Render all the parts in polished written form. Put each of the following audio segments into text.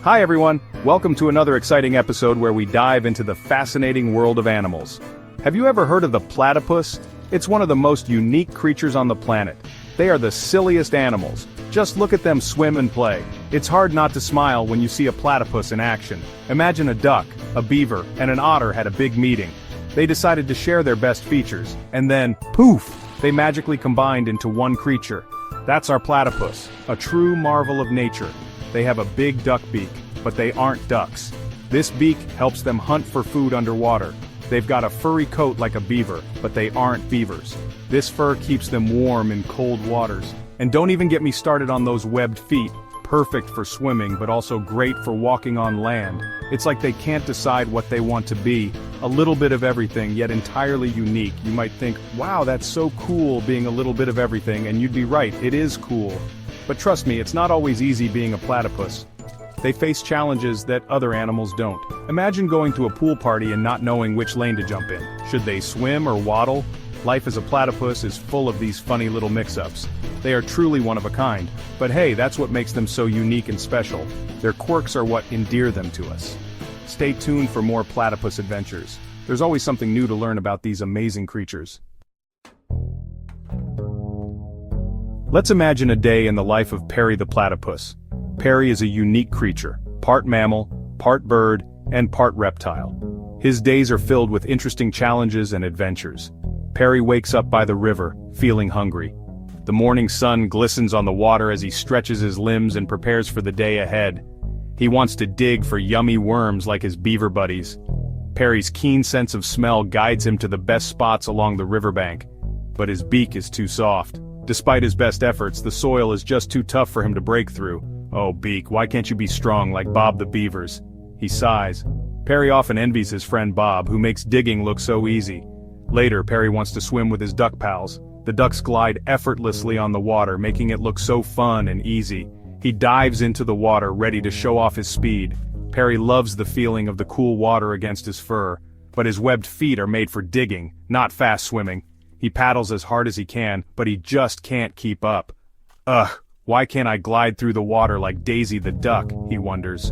Hi everyone, welcome to another exciting episode where we dive into the fascinating world of animals. Have you ever heard of the platypus? It's one of the most unique creatures on the planet. They are the silliest animals. Just look at them swim and play. It's hard not to smile when you see a platypus in action. Imagine a duck, a beaver, and an otter had a big meeting. They decided to share their best features, and then, poof, they magically combined into one creature. That's our platypus, a true marvel of nature. They have a big duck beak, but they aren't ducks. This beak helps them hunt for food underwater. They've got a furry coat like a beaver, but they aren't beavers. This fur keeps them warm in cold waters. And don't even get me started on those webbed feet, perfect for swimming but also great for walking on land. It's like they can't decide what they want to be, a little bit of everything yet entirely unique. You might think, wow, that's so cool being a little bit of everything, and you'd be right, it is cool. But trust me, it's not always easy being a platypus. They face challenges that other animals don't. Imagine going to a pool party and not knowing which lane to jump in. Should they swim or waddle? Life as a platypus is full of these funny little mix-ups. They are truly one of a kind. But hey, that's what makes them so unique and special. Their quirks are what endear them to us. Stay tuned for more platypus adventures. There's always something new to learn about these amazing creatures. Let's imagine a day in the life of Perry the platypus. Perry is a unique creature, part mammal, part bird, and part reptile. His days are filled with interesting challenges and adventures. Perry wakes up by the river, feeling hungry. The morning sun glistens on the water as he stretches his limbs and prepares for the day ahead. He wants to dig for yummy worms like his beaver buddies. Perry's keen sense of smell guides him to the best spots along the riverbank. But his beak is too soft. Despite his best efforts, the soil is just too tough for him to break through. Oh, beak, why can't you be strong like Bob the Beaver's? He sighs. Perry often envies his friend Bob, who makes digging look so easy. Later, Perry wants to swim with his duck pals. The ducks glide effortlessly on the water, making it look so fun and easy. He dives into the water, ready to show off his speed. Perry loves the feeling of the cool water against his fur. But his webbed feet are made for digging, not fast swimming. He paddles as hard as he can, but he just can't keep up. Ugh, why can't I glide through the water like Daisy the duck, he wonders.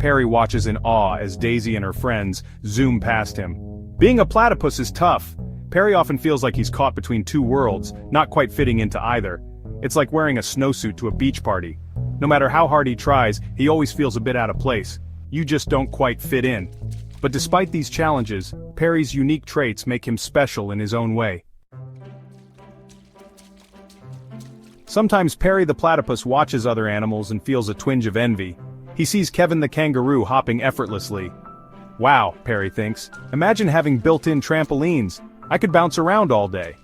Perry watches in awe as Daisy and her friends zoom past him. Being a platypus is tough. Perry often feels like he's caught between two worlds, not quite fitting into either. It's like wearing a snowsuit to a beach party. No matter how hard he tries, he always feels a bit out of place. You just don't quite fit in. But despite these challenges, Perry's unique traits make him special in his own way. Sometimes Perry the platypus watches other animals and feels a twinge of envy. He sees Kevin the kangaroo hopping effortlessly. Wow, Perry thinks, imagine having built-in trampolines. I could bounce around all day.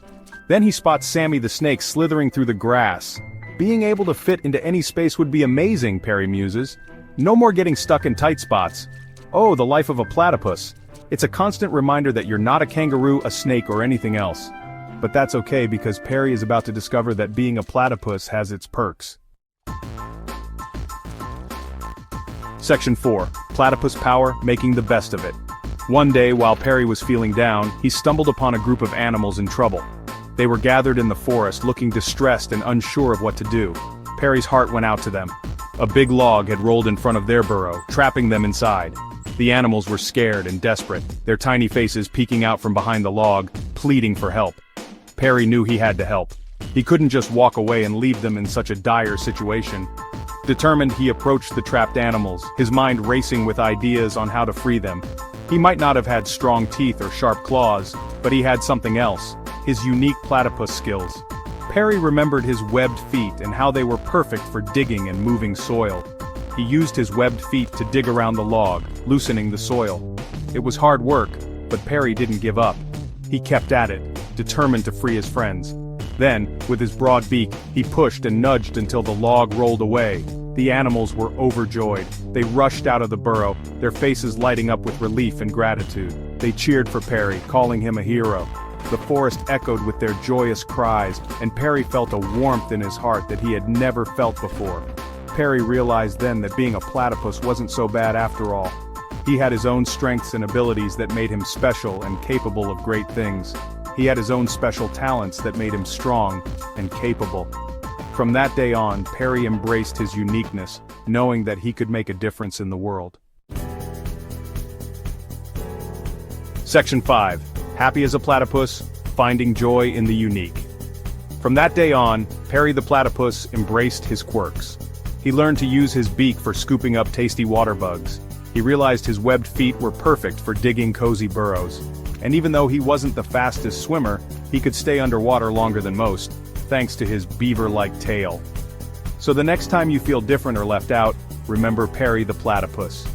Then he spots Sammy the snake slithering through the grass. Being able to fit into any space would be amazing, Perry muses. No more getting stuck in tight spots. Oh, the life of a platypus. It's a constant reminder that you're not a kangaroo, a snake, or anything else. But that's okay because Perry is about to discover that being a platypus has its perks. Section 4. Platypus Power, Making the Best of It. One day, while Perry was feeling down, he stumbled upon a group of animals in trouble. They were gathered in the forest, looking distressed and unsure of what to do. Perry's heart went out to them. A big log had rolled in front of their burrow, trapping them inside. The animals were scared and desperate, their tiny faces peeking out from behind the log, pleading for help. Perry knew he had to help. He couldn't just walk away and leave them in such a dire situation. Determined, he approached the trapped animals, his mind racing with ideas on how to free them. He might not have had strong teeth or sharp claws, but he had something else, his unique platypus skills. Perry remembered his webbed feet and how they were perfect for digging and moving soil. He used his webbed feet to dig around the log, loosening the soil. It was hard work, but Perry didn't give up. He kept at it, determined to free his friends. Then, with his broad beak, he pushed and nudged until the log rolled away. The animals were overjoyed. They rushed out of the burrow, their faces lighting up with relief and gratitude. They cheered for Perry, calling him a hero. The forest echoed with their joyous cries, and Perry felt a warmth in his heart that he had never felt before. Perry realized then that being a platypus wasn't so bad after all. He had his own strengths and abilities that made him special and capable of great things. He had his own special talents that made him strong and capable. From that day on, Perry embraced his uniqueness, knowing that he could make a difference in the world. Section 5. Happy as a platypus, finding joy in the unique. From that day on, Perry the platypus embraced his quirks. He learned to use his beak for scooping up tasty water bugs. He realized his webbed feet were perfect for digging cozy burrows. And even though he wasn't the fastest swimmer, he could stay underwater longer than most, thanks to his beaver-like tail. So the next time you feel different or left out, remember Perry the platypus.